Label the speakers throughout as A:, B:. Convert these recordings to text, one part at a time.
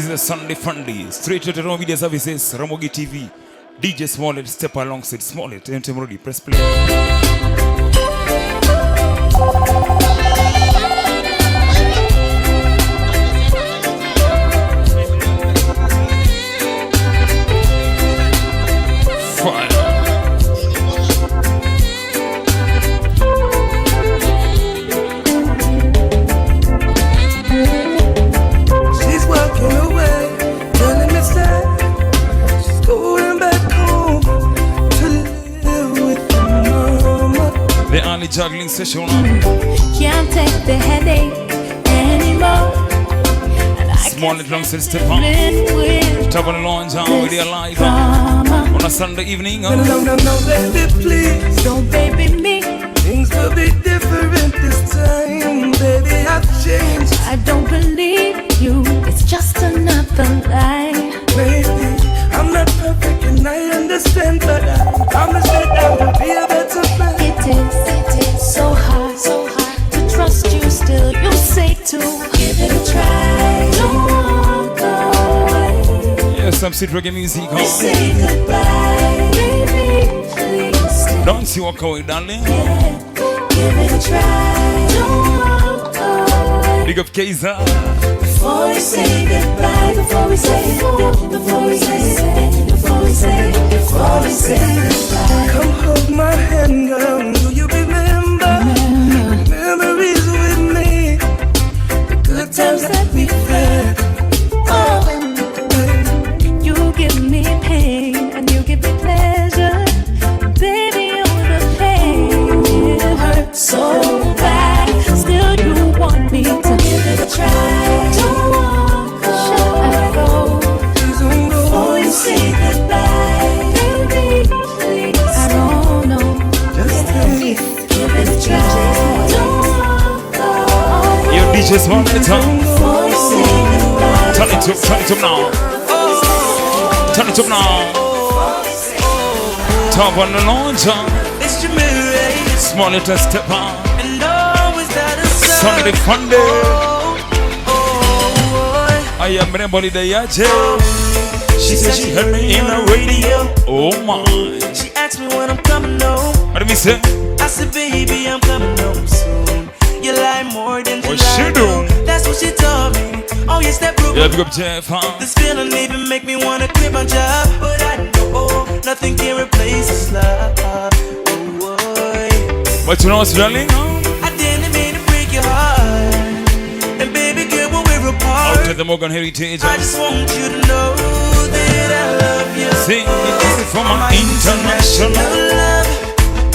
A: is a Sunday Fundy. Straight to the Rome Media Services, Ramogi TV. DJ SMOLLET, step alongside SMOLLET. And ready, press play. Juggling session.
B: Can't take the headache anymore.
A: SMOLLET alongside Stefan. Top on the launch with your live on a Sunday evening.
C: No, baby, please.
B: Don't baby me.
C: Things will be different this time. Baby, I've changed.
B: I don't believe you. It's just another lie.
C: Baby, I'm not perfect and I understand, but I promise that I will be a better man.
B: It is so hard to trust you still. You say to give it a try. Don't walk away.
A: Yes, some sweet reggae music.
B: Say goodbye, baby. Please
A: don't you walk away, darling.
B: Yeah, give it a try. Don't walk away.
A: Big up Kaiser.
B: Before we say goodbye, before we say goodbye.
C: Come hold my hand, girl. Do you remember? Memories with me, the good times that we had.
B: Oh, you give me pain and you give me pleasure. Baby, you're the pain. It hurts so bad. Still, you want me to give it a try. Don't walk away. Before you say goodbye, baby, please. I don't know.
C: Just
B: give it a try. Don't walk away.
A: Your DJ SMOLLET.
B: Before you say goodbye.
A: Turn it up now. Turn it up now. Top on the launch.
C: it's your mirror.
A: SMOLLET and Stefan.
C: And always that a
A: Sunday Funday. I am Remoli Dayache.
C: She said she heard me in the radio.
A: Oh my.
C: She asked me when I'm coming home.
A: What do we say?
C: I said, baby, I'm coming home soon. You lie more than you
A: What she do?
C: That's what she told me. Oh, yes, that broke.
A: Yeah, big up Jeff, huh?
C: This feeling even make me wanna quit my job. But I know nothing can replace this love. Oh, boy.
A: But you know what's darling?
C: I didn't mean to break your heart. And baby girl, when we're apart,
A: Out to the Morgan Heritage.
C: I just want you to know that I love you.
A: Sing it for my international
C: love.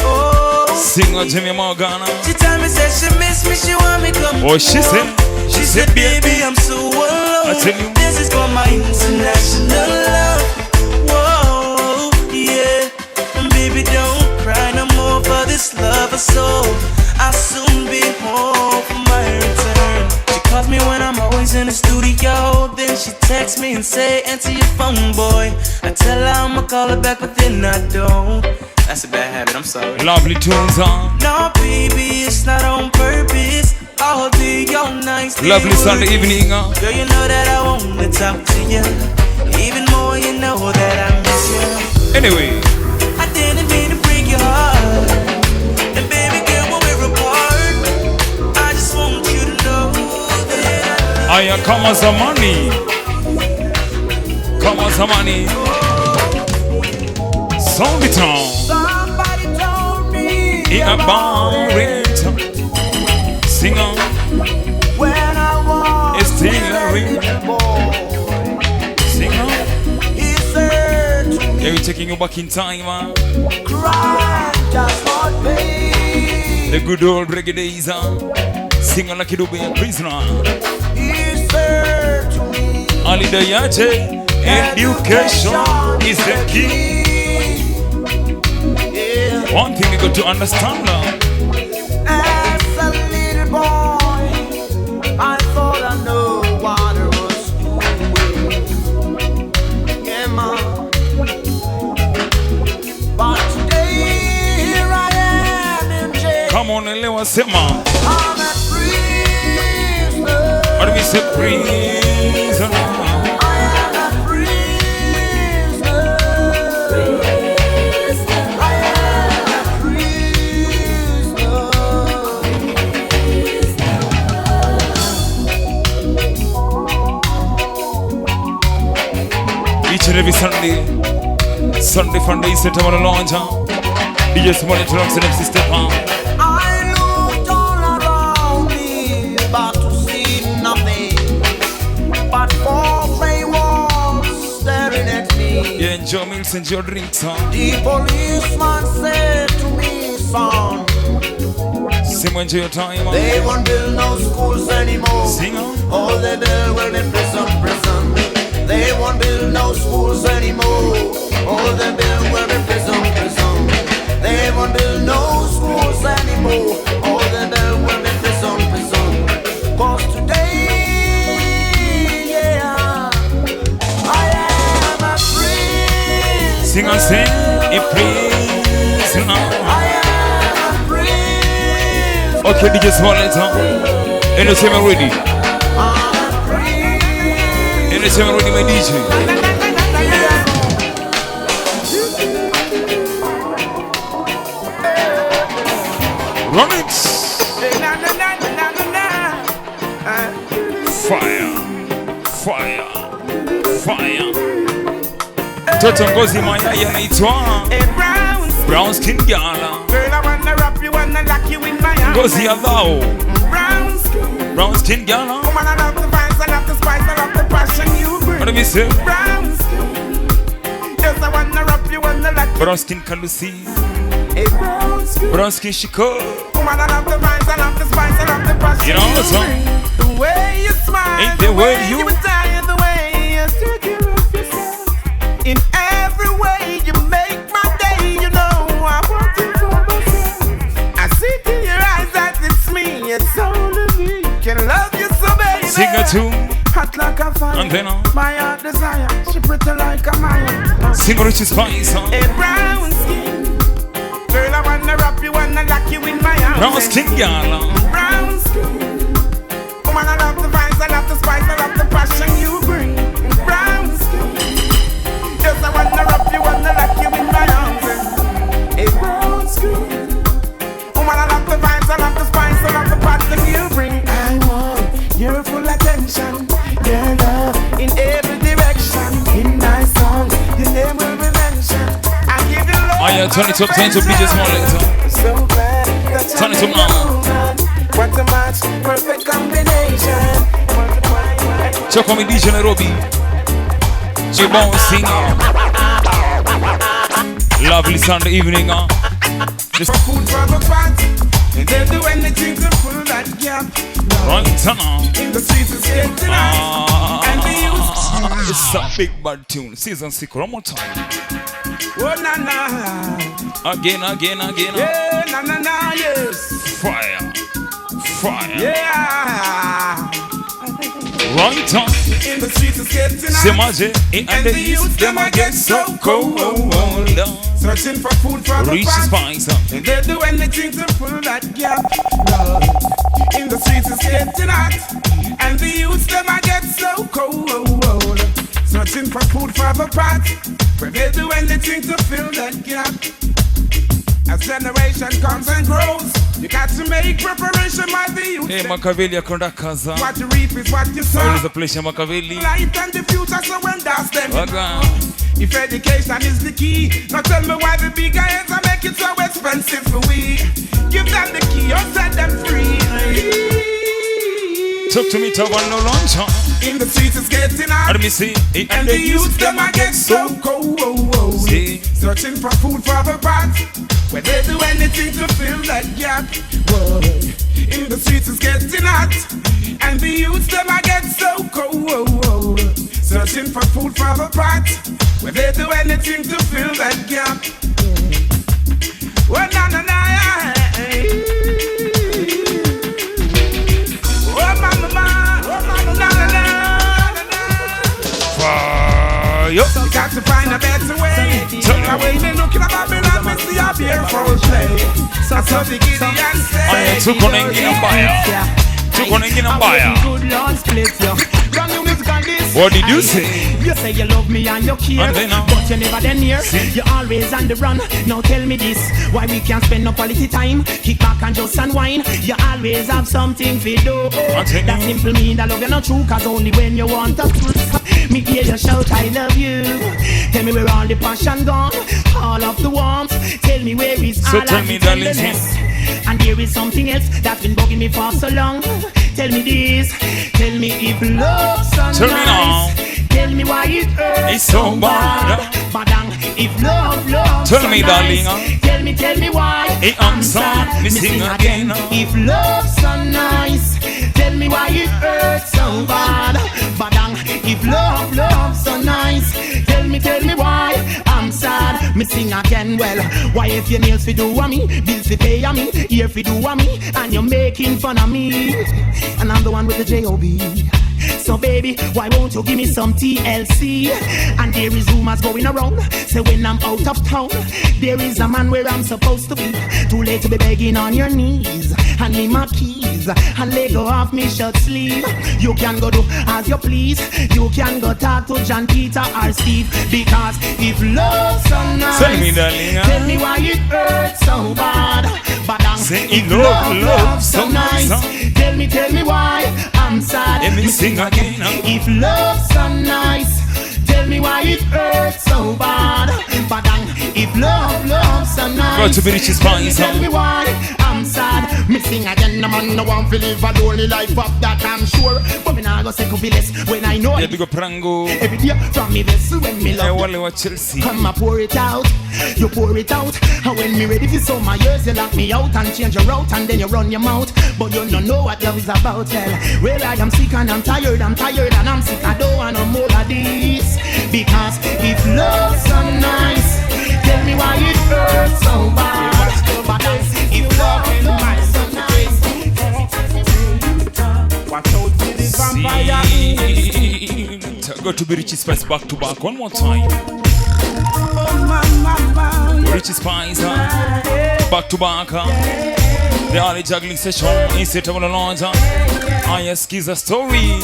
C: Oh,
A: singer Jimmy Morgan.
C: she told me said she miss me, she want me come.
A: Oh, she said,
C: She said, baby, I'm so alone.
A: I tell you.
C: This is for my international love. Whoa, yeah. And baby, don't cry no more for this love or so. I'll soon be home for my return. She calls me when I'm always in the studio. Then she texts me and say, answer your phone, boy. I tell her I'ma call her back, but then I don't. That's a bad habit, I'm sorry.
A: Lovely tunes, huh?
C: No, baby, it's not on purpose. All day, all night.
A: Lovely Sunday evening, huh?
C: Girl, you know that I wanna talk to you. Even more, you know that I miss you.
A: Anyway,
C: I didn't mean to break your heart. And baby girl, when we're apart, I just want you to know that
A: I come as a money. Come as a money. Sound it on.
C: somebody told me
A: About it. Singer
C: when I was
A: is still a ring. Singer.
C: he said to me,
A: Yeah, we taking you back in time, man.
C: cry just for pain.
A: The good old reggae days, huh? Singer like you be a prisoner.
C: He said to me,
A: Ali Dayache, education is the key.
C: yeah.
A: One thing you got to understand now.
C: As a little boy, I thought I knew what it was doing. Yeah, mom. But today, here I am in jail.
A: Come on and let us say, man.
C: I'm a prisoner.
A: What do we say, prisoner?
C: I'm
A: and every Sunday. Sunday fun day, set up on the launch. DJ SMOLLET drums and MC step on.
D: I looked all around me, but to see nothing but 4 grey walls staring at me.
A: Yeah, enjoy meals, enjoy drinks, huh?
D: The policeman said to me, son,
A: Sing enjoy your time, huh?
D: they won't build no schools anymore.
A: Sing on.
D: All they build will be prison. They won't build no schools anymore. All they build will be prison. They won't build no schools anymore. All they build will be prison. Cause today, yeah, I am a prisoner.
A: Sing and sing, a prisoner.
D: I am a prisoner.
A: Okay, DJ SMOLLET, huh? Anytime ready. Anytime ready, my DJ. Run it! Fire! Fire! Fire! Toto ngozi maya yanaitwa Brown Skin Girl.
C: Girl, I wanna wrap you, wanna lock you in my arms.
A: Ngozi ya thou. Brown Skin Girl.
C: Woman, I love the vibes, I love the spice, I love the passion you bring.
A: What do we say?
C: Brown skin. Yes, I wanna wrap you, wanna lock you.
A: Brown Skin Kalusi.
C: Brown skin.
A: Brown Skin Shiko.
C: Woman, I love the vibes, I love the spice, I love the passion
A: You know what's
C: bring. The way you smile,
A: Ain't the way you
C: retire, the way you take care of yourself. In every way you make my day, you know I want it for myself. I see in your eyes that it's me, it's only me can love you so baby.
A: Sing a tune.
C: Hot like a fire,
A: And then
C: my heart desire, she pretty like a Maya.
A: Sing Richie Spice, huh?
C: A brown skin, girl I wanna wrap you, wanna lock you in my arms.
A: Brown Skin Girl.
C: Brown skin, woman I love the vibes, I love the spice, I love the passion you bring. Brown skin, yes I wanna wrap you, wanna lock you in my arms. A brown skin, woman I love the vibes, I love the spice, I love the passion you bring. I want your full attention, your love in every direction. In my song, your name will be mentioned. I give you love.
A: Oh yeah, turn it up DJ SMOLLET.
C: So glad that
A: Turn it up now.
C: What a match, perfect combination.
A: Check on me DJ Nairobi. J-Bone singing. Lovely Sunday evening, huh? Just
C: Food for the pot, and they'll do anything to pull that gap.
A: right now.
C: In the streets is getting out, and the youth.
A: It's a big bad tune. Season 6, one more time.
C: Oh na na,
A: Again.
C: yeah na na na, yes,
A: Fire.
C: yeah.
A: Right on.
C: In the streets is getting out,
A: Semaje, and the youth, them I get so cold.
C: searching for food for the
A: Reach
C: pot.
A: Spice, huh?
C: And they'll do anything to pull that gap. Love. In the streets is getting hot, and the youths them I get so cold. Searching for food for the pot, where they'll do anything to fill that gap. As generation comes and grows, you got to make preparation, my youth.
A: Hey, Makaveli akonda kaza.
C: What you reap is what you sow.
A: Always a pleasure, Makaveli.
C: Light and the future, so when that's them.
A: Waga.
C: If education is the key, now tell me why the big guys are making it so expensive for we. Give them the key or set them free.
A: Talk to me, Tavan no lunch, huh?
C: In the streets it's getting hot,
A: Let me see.
C: and the youth them I get so cold.
A: See.
C: Searching for food for the pot, where they do anything to fill that gap. Whoa. In the streets it's getting hot, and the youth them I get so cold. Searching for food for the pot, where they do anything to fill that gap. Oh na na na, oh mama, oh na na na.
A: Fire.
C: You got to find a better way. When they looking at Babylon, we see a beautiful play. So the Gideon say,
A: I am too connected in fire. Too connected in fire.
E: Good Lord split you. Brand new music on this.
A: What did you say?
E: You say you love me and you care,
A: And then,
E: but you never then near.
A: See?
E: You're always on the run. Now tell me this, why we can't spend no quality time? Kick back and just unwind. You always have something to do.
A: And then,
E: That simple mean that love you not true, cause only when you want us. Me hear you shout, I love you. Tell me where all the passion gone, all of the warmth. Tell me where is all of the tenderness. And there is something else that's been bugging me for so long. Tell me this, tell me if love's so nice. Tell me why it hurts
A: it's so bad.
E: Badang, if love's
A: tell
E: so
A: me,
E: nice.
A: darling.
E: Tell me why
A: Hey, I'm sad. Me sing again.
E: If love's so nice, tell me why it hurts so bad. Badang, if love's so nice, tell me why I'm sad. Me sing again. Well, why if your nails fi do a me, bills fi pay a me, ear fi do a me, and you're making fun of me, and I'm the one with the J.O.B. So baby, why won't you give me some TLC? And there is rumors going around, say when I'm out of town, there is a man where I'm supposed to be. Too late to be begging on your knees. Hand me my keys and let go off me shirt sleeve. You can go do as you please. You can go talk to John, Peter or Steve. Because if love's so nice,
A: tell me, darling,
E: tell me why it hurts so bad. But
A: if love's so nice,
E: tell me why I'm sad.
A: Let me sing again.
E: If love's so nice, tell me why it hurts so bad. But if love's so nice,
A: got to be rich is fine,
E: tell me why I'm sad. Me sing again, man, no one feel live a lonely life of that I'm sure. But me nah go say could be less when I know
A: yeah,
E: it.
A: big up Prango.
E: Every day from me this when me love
A: Wally wa Chelsea.
E: come and pour it out, you pour it out. And when me ready for so my years, you lock me out and change your route and then you run your mouth. But you don't know what love is about, well I am sick and I'm tired and I'm sick. I don't want no more of this. Because if love's so nice, tell me why it hurts so bad. But if love's so nice, watch out for the vampire.
A: Got to be Richie Spice back to back one more time. Richie Spice back to back. The only juggling session instead of the launch. I ask is a story.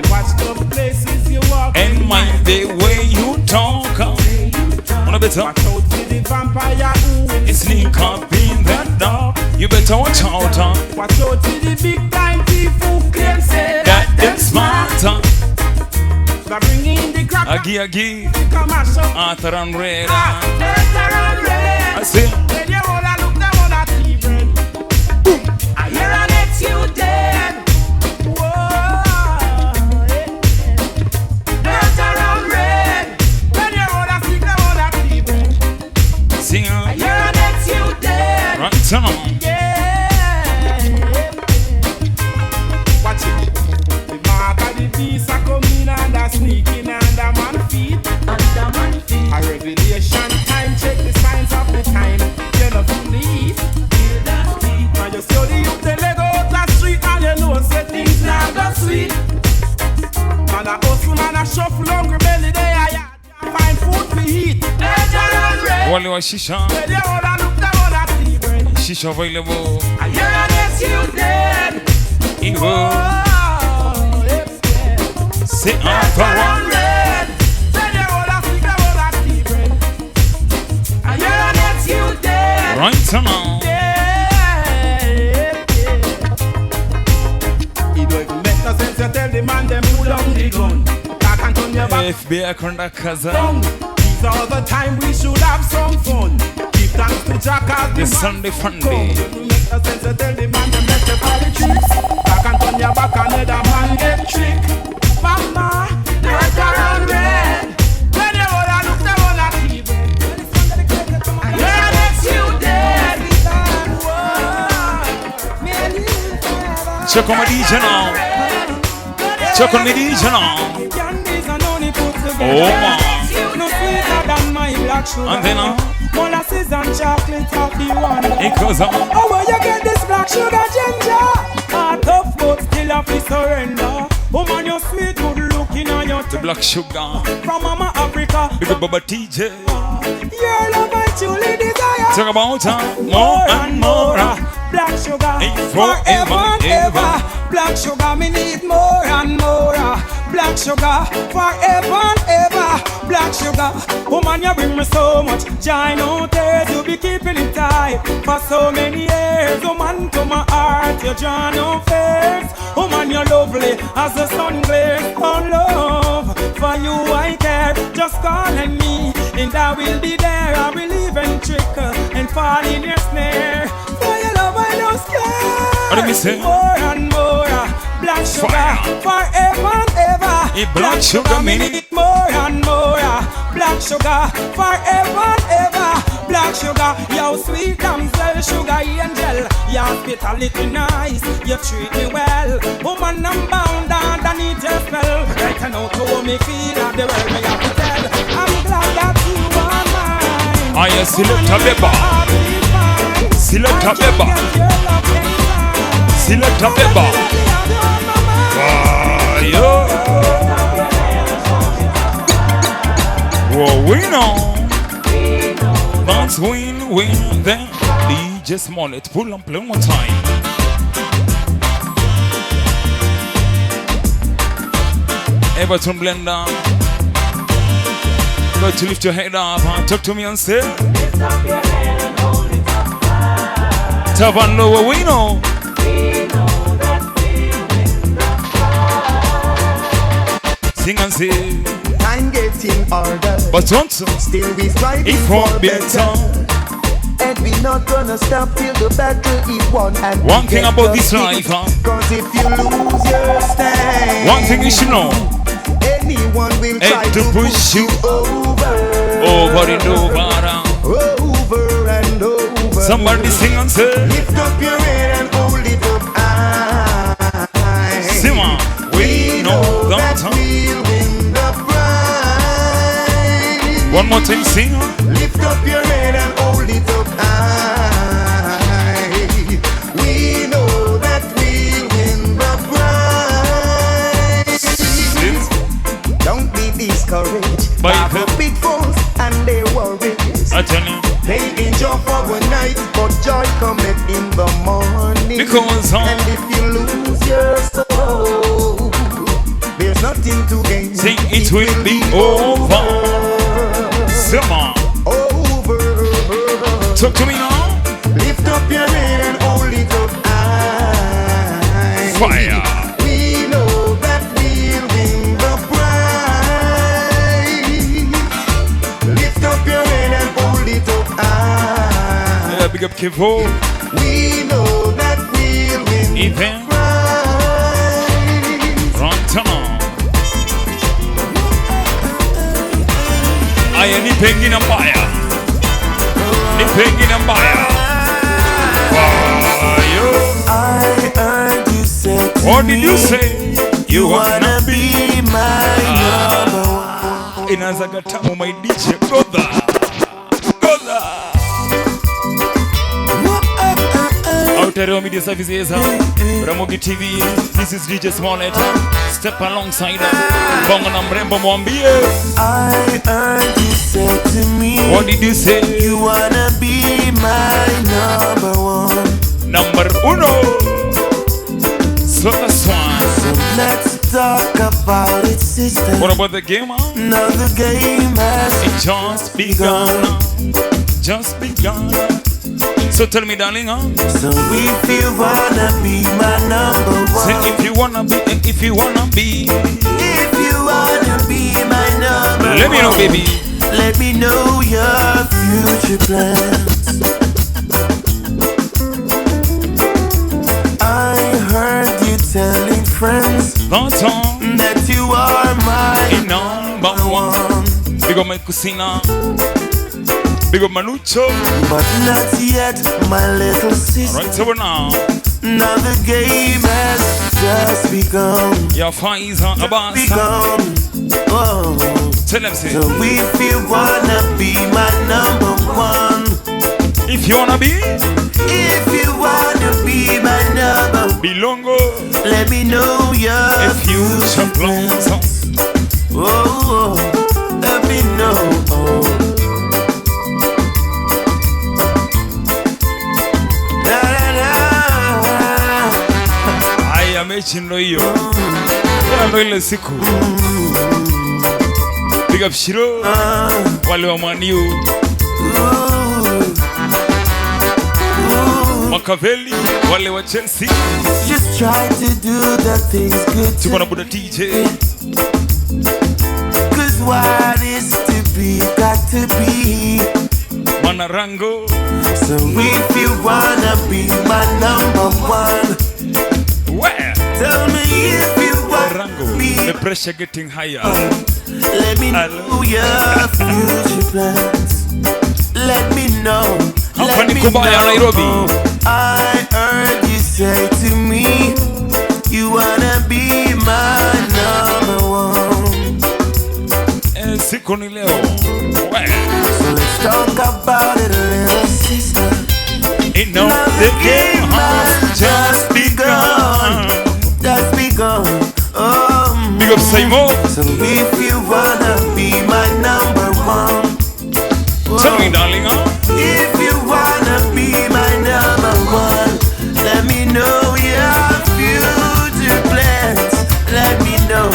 E: Watch the places you walk
A: and mind the way you talk. Wanna better?
E: Watch out for the vampire who
A: sneak up in the dark. You better watch out.
E: Watch out for the big time thief who claim say
A: that them smarter.
E: They're bringing the crack.
A: Agi. Arthur and Red.
E: Arthur and Red.
A: I see.
E: When you wanna look them on a TV. Boom. I hear an ex you dead.
A: Right on.
E: Yeah. Watch it. The mark of the beast are coming and are sneaking under man feet. A revelation time. Check the signs of the time. You're not believe. Now you see the youth they leg out the street and you know say things now go sweet. Man a hustle, man a shuffle, hungry belly they are yard. Find food to eat.
A: Wally wa Shisha. Shisha available.
E: I hear an ex you dead.
A: Evil. Say Arthur and
E: Red. I hear an ex you dead.
A: Right on.
E: It don't even make no sense to tell the man them pull down the gun. Back and turn your back.
A: FBI Konda Kaza.
E: These are the time we should have some fun. Thanks to Jack
A: the Sunday fun day.
E: Make no sense to tell the man them let the politics. Back and turn your back and let a man get trick. Mama, let her on red. When you wanna look them on a TV. Yeah, that's you dead.
A: Check on my DJ now. Check on my DJ now. Oh man. And then
E: molasses and chocolate of the one.
A: It goes on.
E: Oh, where you get this black sugar ginger? A tough but still have to surrender. Woman, you're sweet, good looking on your
A: the black sugar
E: from Mama Africa.
A: Big up Baba TJ.
E: Your love I truly desire.
A: Talk about more and more.
E: Black sugar
A: forever and ever.
E: Black sugar, me need more and more. Black sugar forever and ever. Black sugar, woman, you bring me so much joy. No tears, you be keeping it tight for so many years. Woman, to my heart, you draw no fears. Woman, you're lovely as the sun glares. Oh, love for
F: just call on me, and I will be there. I will even trick and fall in your snare. For your love I don't scare.
A: What do you say?
F: More and more, black sugar, forever and ever.
A: Black sugar meaning
F: more and more, black sugar, forever and ever. Black sugar, yo sweet damsel, sugar angel. Your hospitality nice, you treat me well. Woman, I'm bound underneath your spell. Right now to how me feel at the world me have to tell. I'm glad that you are mine.
A: I am Selecta Beba. Selecta Beba. Selecta Beba. Yo. Whoa, we know. That's win, then DJ Smollet, pull and play one time. Everton Blender, got to lift your head up and talk to me and say, lift up your head and hold it up high. Top and lower, we know. We know that we win the fight. Sing and say.
G: I'm getting order,
A: but don't
G: still we striving
A: for
G: better. And we not gonna stop till the battle is won. And
A: one thing about this life,
G: cause if you lose your stand,
A: one thing you should know,
G: anyone will try
A: to push you over and over. Somebody sing and say, lift up your head and hold it up high. Simon, we know that we'll win the prize. One more time, sing. Lift up your head and hold it up high. We know that we'll win the prize.
G: Don't be discouraged by the pitfalls and their worries.
A: I tell you,
G: they enjoy for one night, but joy cometh in the morning.
A: Because
G: and if you lose your soul, there's nothing to gain.
A: Sing, it will be over. Simon,
G: over.
A: Talk to me now.
G: Lift up your head and hold it up high.
A: Fire.
G: We know that we'll win the prize. Lift up your head and hold it up high.
A: Yeah, big up Kevo.
G: We know that we'll win
A: Even.
G: the prize.
A: Wrong time. I am the penguin empire. The penguin empire.
C: I heard you say to
A: what did you say?
C: You wanna be my number one.
A: Inaanza katamu my DJ. Go there. Go there. Outer media services. Ramogi TV. This is DJ Smollet. Step alongside Bongo na mrembo mwambie.
C: I heard you say to me,
A: what did you say?
C: You wanna be my number one.
A: Number uno. So that's one.
C: So let's talk about it, sister.
A: What about the game?
C: Now the game has
A: just begun. Just begun. So tell me, darling,
C: so if you wanna be my number one,
A: say if you wanna be, if you wanna be,
C: if you wanna be my number one,
A: let me know, baby.
C: Let me know your future plans. I heard you telling friends that you are my
A: number one. Big up my kusina. Big up Manucho.
C: But not yet, my little sister.
A: Right over now.
C: Now the game has just begun.
A: Your fires are about
C: begun. Oh.
A: Tell them, say.
C: So if you wanna be my number one,
A: if you wanna be,
C: if you wanna be my number,
A: belongo.
C: Let me know your
A: future plans.
C: Oh, let me know. Oh.
A: Mechindo hiyo ndo ile siku big up Shiro wale wa Maniu Makaveli wale wa Chelsea.
C: Just try to do the things good.
A: Tuko na Buda TJ.
C: Cause what is
A: Bwana Rango.
C: So if you wanna be my number one,
A: Where?
C: tell me if you wanna
A: Rango.
C: be.
A: The pressure getting higher.
C: Let me know your future plans. Let me know. Let me
A: Kubaya, Nairobi.
C: know. I heard you say to me, you wanna be my number one.
A: Siku ni leo. Where?
C: So let's talk about it, little sister.
A: You know the game has just begun.
C: Just begun.
A: Big up Saimo.
C: So if you wanna be my number one,
A: Tell me, darling, huh?
C: if you wanna be my number one, let me know your future plans. Let me know.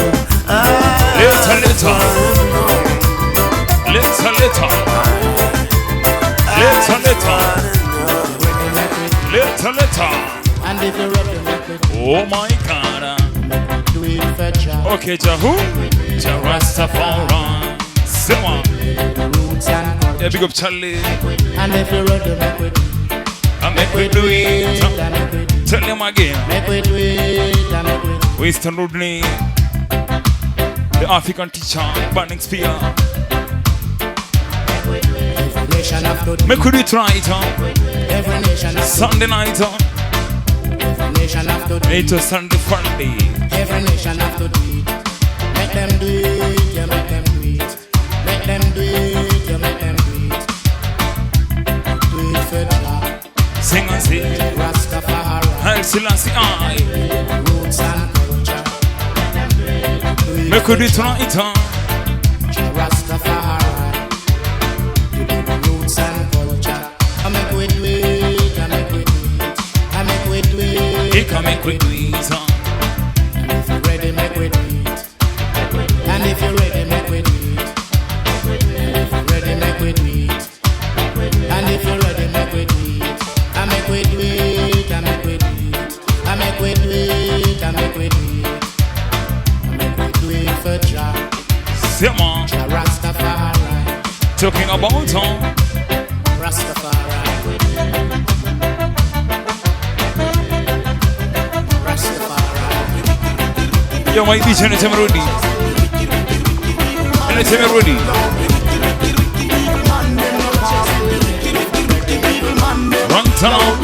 A: Little.
E: And if you're ready, make it
A: Oh my God.
E: do it for Jah.
A: Okay, Jahu. Rastafari. Sema.
E: Roots and culture.
A: Yeah, big up Charlie.
E: And if you're ready, make it
A: I make we do it. Tell them again.
E: make it do it, and make it.
A: Winston Rodney. The African teacher. Burning Spear.
E: Every nation have to do
A: Make we do it right, huh?
E: Every nation have to
A: Sunday night, huh?
E: Every nation have to do
A: It's a Sunday Friday.
E: Every nation have to do it. Make them do it, yeah, make them do it. Make them do it, yeah, make them do it. Do it for Jah.
A: Sing and sing.
E: Rastafari.
A: Hail Selassie I.
E: Roots and culture. Do it
A: Make we do it right, huh?
E: Jah Rastafari. You do the roots and culture. I make we do it, I make we do it. I make we do it.
A: He can make we do it, huh?
E: And if you're ready, make we do it. And if you're ready, make we do it. And if you're ready, make we do it. And if you're ready, make we do it. I make we do it. I make we do it. I make we do it. I make we do it. I make we do it for Jah.
A: Sema.
E: Jah Rastafari.
A: Talking about, huh?
E: Rastafari. Rastafari.
A: Yo, my DJ, let's have a Rudy. Let's have a Rudy. Run town.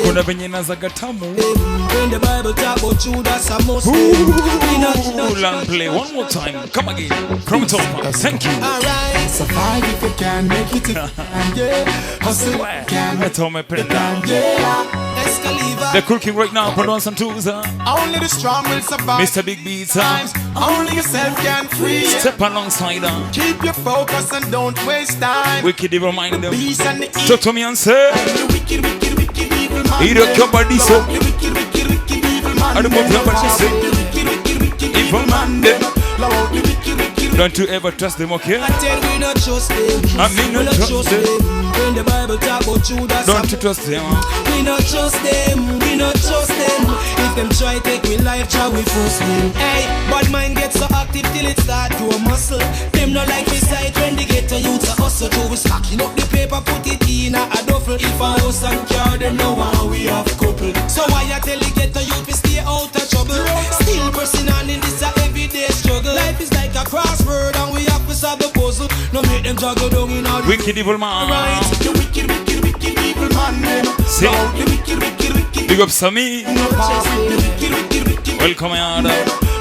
A: Kuna venye nazaga tamu.
F: When the Bible talk about Judas and Moses,
A: Ooh, long play. One more time. Come again. From top. Thank you.
F: alright.
E: Survive if you can, make it if you can, yeah. Hustle can,
A: That's how my pen down.
E: yeah.
F: Excalibur.
A: They're cooking right now. Put on some tools, huh?
E: Only the strong will survive.
A: Mr. Big Beats, huh?
E: Times only yourself can free.
A: Step alongside, huh?
E: Keep your focus and don't waste time.
A: Wicked evil mind them.
E: Peace and the
A: Talk to me and say,
E: the wicked, wicked, wicked evil man.
A: he rock your body so.
E: The wicked, wicked, wicked evil man.
A: I don't move your body so.
E: The wicked, wicked, wicked
A: Evil
E: evil
A: man
E: man.
A: them.
E: Love the wicked, wicked.
A: Don't you ever trust them, okay?
F: I tell we not trust them.
A: I mean
F: We
A: not trust them.
F: When the Bible talk about Judas
A: Don't
F: and
A: you trust them, huh?
F: we not trust them. We not trust them. If them try take we life, try we force them. Hey, but mind get so active till it start to a muscle. Them not like me side when they get to youth to hustle. So we stacking up the paper, put it in a duffel. If a house and car, them know how we have couple. So why I tell you get to youth, we stay out of trouble. Still pressing on in this a everyday struggle. Life is like a crossword and we have to solve the puzzle. No make them juggle down in our
A: Wicked evil man.
F: right.
E: The wicked, wicked, wicked evil man.
A: See?
E: The wicked, wicked, wicked.
A: Big up Sammy.
E: The wicked, wicked, wicked.
A: Welcome, yada.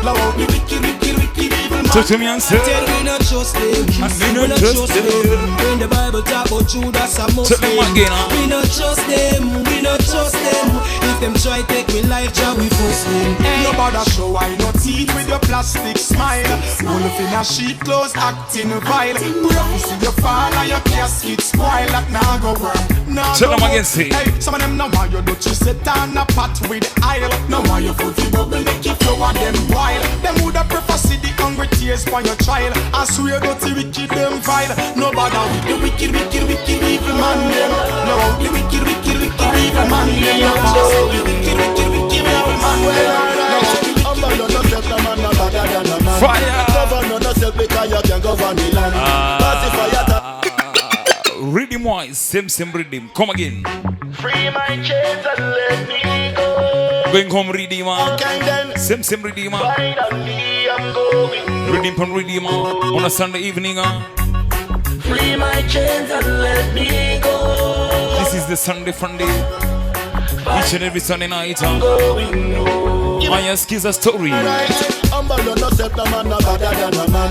E: Love the wicked, wicked, wicked evil man.
A: Talk to me and say,
F: Tell we not trust them.
A: I mean
F: We
A: not trust them.
F: When the Bible talk about Judas and
A: Tell them
F: Muslim,
A: again, huh?
F: we not trust them. We not trust them. If them try take we life, try we force them.
E: No bother show I no teeth with your plastic smile. Wolf in a sheep clothes acting vile. Pray see you fall and your casket spoil. That nah go work. Nah
A: Tell
E: go
A: them again,
E: work.
A: say.
E: Hey, some of them know why you do you sit on a pot with aisle. Know why you foot you bubble make you flow on them wild. Them woulda prefer see the hungry tears for your child. I swear dirty wicked them vile. No bother with the wicked, wicked, wicked evil man them. No the wicked, wicked, wicked evil man them. No the wicked, wicked, wicked evil man them.
A: fire.
G: yourself because you can govern the land. Cause if I attack
A: Rhythm wise, same rhythm. Come again.
G: free my chains and let me go.
A: Going home, Redeemer.
G: Okay then.
A: Same Redeemer.
G: Finally I'm going.
A: Redeem from Redeemer on a Sunday evening.
G: Free my chains and let me go.
A: This is the Sunday Funday. Each and every Sunday night. I ask is a story.
G: Humble on yourself, no man, no better than a man.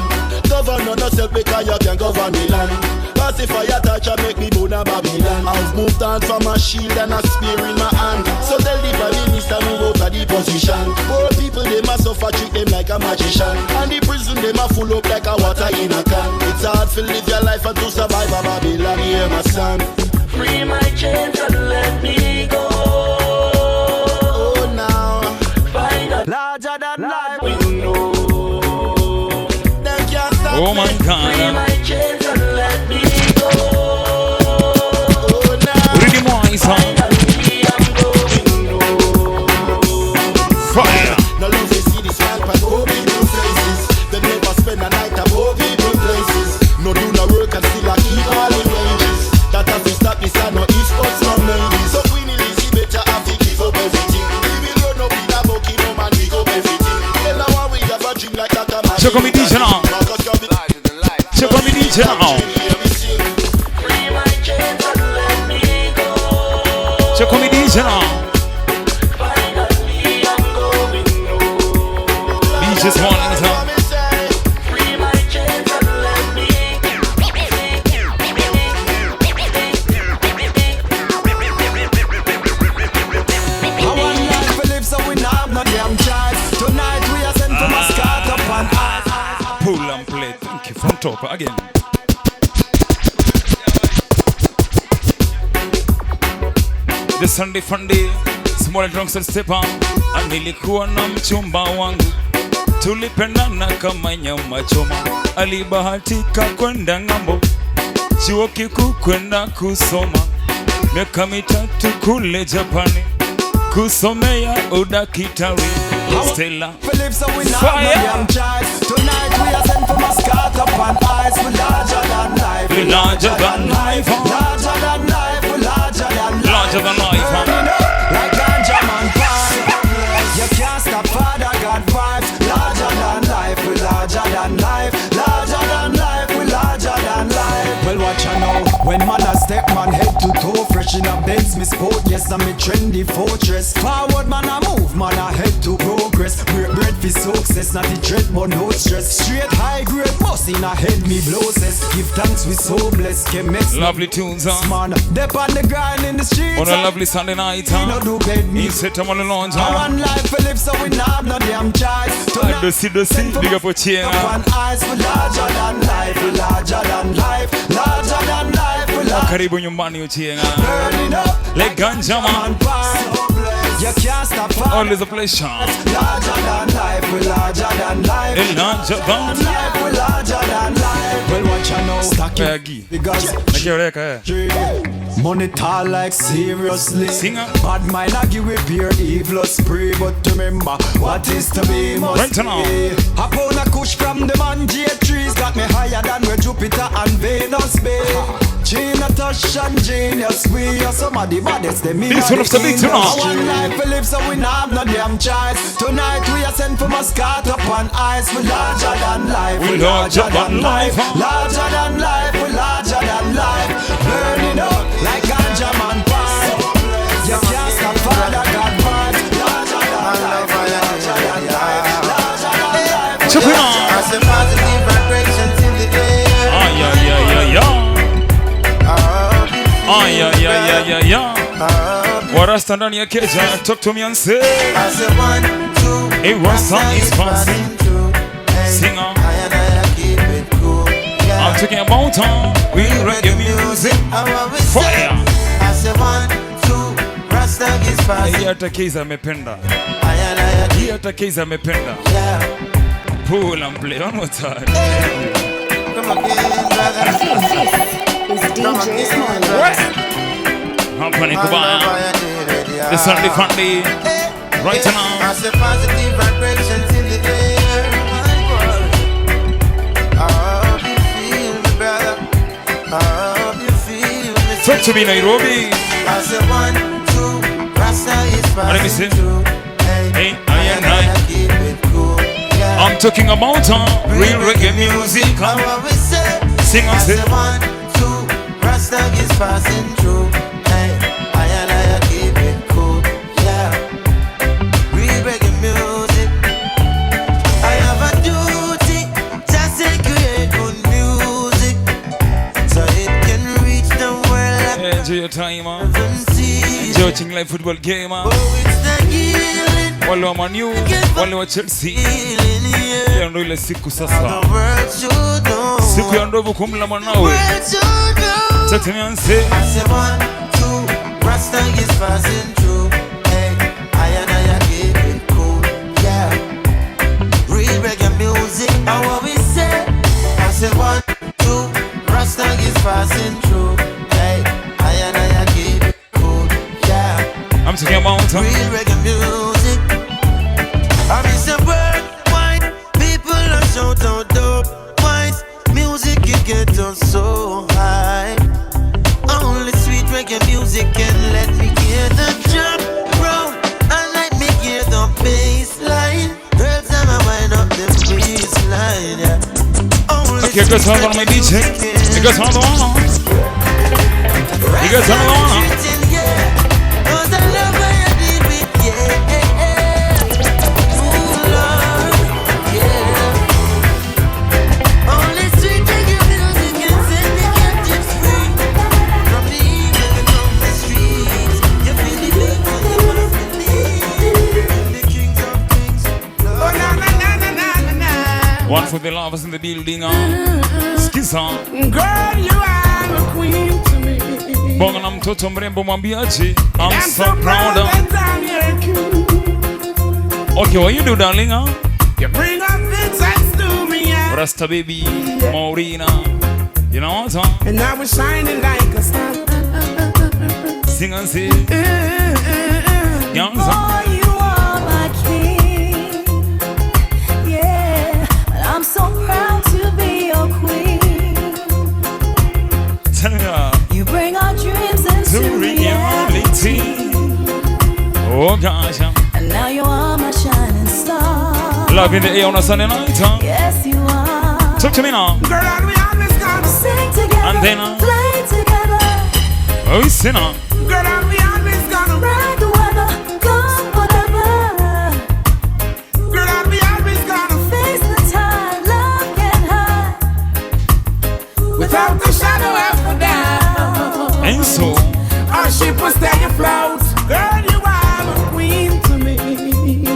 G: Govern on yourself because you can govern the land. Cause if I touch, I make me born a Babylon. I've moved on from a shield and a spear in my hand. So tell the Prime Minister move out of the position. Poor people, they must suffer, treat them like a magician. And the prison, they must full up like a water in a can. It's hard to live your life and to survive a Babylon. Hear my son. Free my chains and let me go. Oh, now. Find a larger than life.
A: Oh my God.
G: Free my chains and let me go. Oh, now.
A: Rhythm wise, fire.
G: No love to see this man pass over people faces. They never spend a night above people places. No do no work and still a keep all the wages. That have to stop this and no esports no ladies. So Queenie Lizzie better have to give up everything. We will run up in a bucket, no man we go everything. Tell her why we have a drink like that.
A: Check on me DJ now. Check on me DJ now.
G: Free my chains and let me go.
A: Check on me DJ now.
G: Finally I'm going home.
A: DJ's morning time.
G: Free my chains and let me
E: I want life to live so we not have no damn choice. Tonight we are sent from a start up and ice.
A: Pull and play. Thank you from top again. The Sunday Funday, small drunks and step on. Nilikuwa na mchumba wangu, tulipendana kama nyama choma. Alibahatika kwenda ng'ambo, chuo kikuu kwenda kusoma. Miaka mitatu kule Japani, kusomea udakitari. Stella,
E: Phillips, so we not
A: fire.
E: no damn choice. Tonight we are sent from a start up and ice. We larger than life.
A: We larger than life.
E: Larger than life. We larger than life.
A: Larger than life.
E: Burning up like ganja man pie. You can't stop Father God vibes. Larger than life. We larger than life. Larger than life. We larger than life. Well, watch out now. When man a step man head to toe, fresh in a Benz, me sport, yes, I'm a trendy fortress. Forward man a move, man a head to progress. Break bread for success, not the dread, but no stress. Straight high grade, boss in a head, me blow says. Give thanks, we so blessed, can mess.
A: Lovely tunes,
E: Man, dep on the grind in the streets.
A: On a lovely Sunday night,
E: We no do bed me.
A: You set them on the launch,
E: I want life to live, so we not have no damn choice. Tonight,
A: the sea, big up a chain.
E: up on ice, we larger than life, we larger than life, larger than life, we larger.
A: Karibu nyumbani uchie.
E: Burning up
A: Like ganja man.
E: You can't stop falling.
A: Always a pleasure.
E: Larger than life, we larger than life.
A: Larger than
E: Life, we larger than life. Well, watch you know. Stack it
A: Peggy.
E: because
A: Nakioleka
E: money tall like seriously.
A: Singer.
E: Bad mind I give it beer, evil spray. But remember, what is to be must
A: Right now.
E: be. A pound of kush from the man J3's got me higher than where Jupiter and Venus be. Gina Touch and Genius, we are some of the baddest. Them in
A: This one of the big tonight.
E: I want life to live, so we not have no damn choice. Tonight we are sent from a start up on ice. We larger than life.
A: We larger than life.
E: Larger than life. We larger than life. Burning up like ganja man pie. You can't stop Father God vibes. Larger than life. Larger than life. Larger than life.
A: Check it out.
D: I say positive vibrations in the air.
A: Yeah. Warasta ndani ya keja. Talk to me and say.
D: I say 1, 2.
A: It was sun is passing.
D: through. Hey,
A: Singer.
D: I keep it cool. Yeah.
A: I'm talking about we reggae music.
D: I always say.
A: Fire.
D: I say 1, 2. Rasta is passing.
A: Hii hata Keiza amependa.
D: I
A: Hii hata Keiza amependa.
D: yeah.
A: Pull and play one more time.
D: Come again, brother.
H: Is DJ SMOLLET.
A: Hapa ni kubaya. The Sunday Funday. Right now.
D: I say positive vibrations in the air.
A: to be Nairobi.
C: I said 1, 2, Rasta is
A: Let me see.
C: passing through. Hey, I keep it cool. Yeah.
A: I'm talking about real reggae music.
C: How I will say.
A: Sing and
C: I
A: say.
C: said 1, 2, Rasta is passing through. Hey, I keep it cool. Yeah. Real reggae music. I have a duty just to create good music, so it can reach the world.
A: Enjoy your time, man.
C: Heaven sees.
A: Enjoy watching live football game, man.
C: Oh, it's the healing.
A: Wale wa Man U, wale wa Chelsea.
C: Healing, yeah.
A: Hiyo ndio ile siku sasa.
C: The world should know.
A: Siku ya ndovu kumla mwanawe.
C: World should know.
A: Talk to me and say.
C: I say 1, 2, Rasta is passing through. Hey, I keep it cool. Yeah. Real reggae music, how what we say. I say 1, 2, Rasta is passing through. Hey, I keep it cool. Yeah.
A: I'm talking about
C: Real reggae music. I miss the word white. People are shout out dope. White music, you get us so high. Only sweet reggae music can let me hear the drum roll and let me hear the bass line. Herbs and I wind up the baseline. Yeah. Only
A: Okay, guys, hold on my DJ. You guys hold on. You guys hold on. One for the lovers in the building. Skiza.
F: Girl, you are a queen to me.
A: Bonga na mtoto mrembo mwambiaje. I'm
F: I'm
A: so proud of.
F: that I'm your king.
A: Okay, what you do, darling?
F: You bring up the text to me, yeah.
A: Rasta baby, Maurina. You know what?
F: And I was shining like a star.
A: Sing and say. Young
B: Oh, you are my king. Yeah, I'm so proud to be your queen.
A: Tell me.
B: You bring our dreams
A: To
B: into
A: reality. Oh gosh.
B: And now you are my shining star.
A: Love in the air on a Sunday night.
B: Yes, you are.
A: Talk to me now.
F: Girl, and we always gonna
B: Sing together,
A: And then,
B: play together,
A: Oh, sinner.
F: Girl, and we always gonna
B: ride the weather, go whatever.
F: Girl, and we always gonna
B: Face the time, love can hide.
F: without the shadow of a doubt.
A: And so.
F: Our ship will stay afloat. Girl, you are a queen to me.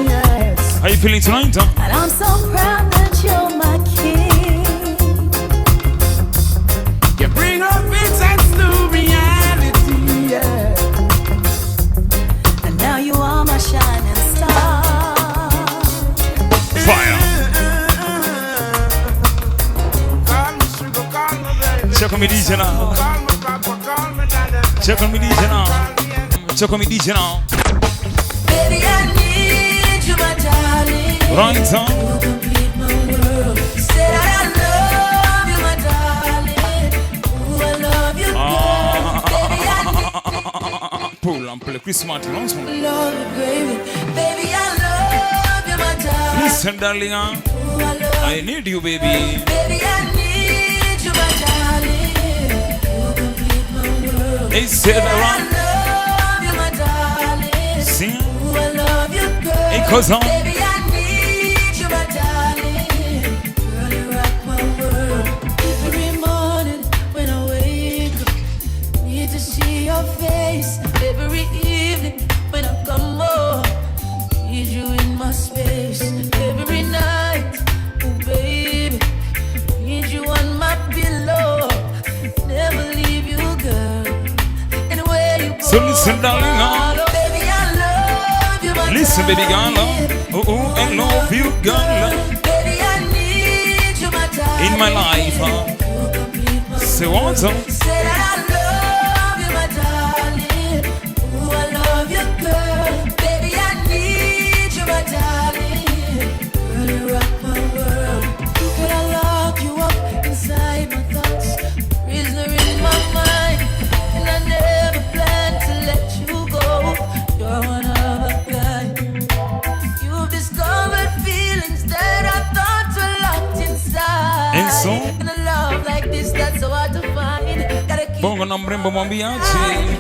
F: Yes.
A: How you feeling tonight?
B: And I'm so proud that you're my king.
F: You bring up sense to reality. Yeah.
B: And now you are my shining star.
A: Fire.
F: Call me sugar, call me baby.
A: Check on me DJ now.
F: Call me papa, call me daddy.
A: Check on me DJ now. Check on me DJ now.
B: Baby, I need you, my darling.
A: Right on.
B: You complete my world. Say that I love you, my darling. Ooh, I love you, girl. Baby, I
A: Pull and play Chris Martin.
B: love you, baby. Baby, I love you, my darling.
A: Listen, darling.
B: Ooh, I love
A: I need you, baby.
B: Baby, I need you, my darling. You complete my world.
A: They said
B: I
A: around.
B: love you, my darling.
A: Sing.
B: Ooh, I love you, girl.
A: Hey, cousin.
B: Baby, I need you, my darling. Girl, you rock my world. Every morning when I wake up, need to see your face. Every evening when I come home, need you in my space. Every night, oh baby, need you on my pillow. Never leave you, girl. Anywhere you go,
A: So listen, darling.
B: follow. Baby, I love you, my
A: Listen, baby girl.
B: darling.
A: Oh, oh, I love you, girl.
B: Baby, I need you, my darling.
A: In my life.
B: You complete my
A: Say what?
B: Say that I love you, my darling. Ooh, I love you, girl. Baby, I need you, my darling. Girl, you rock my world. Could I lock you up inside my thoughts? Prisoner in my mind, and I never
A: Eso.
B: In a love like this, that's so hard to find. Gotta keep
A: Bongo na mrembo mwambiaje.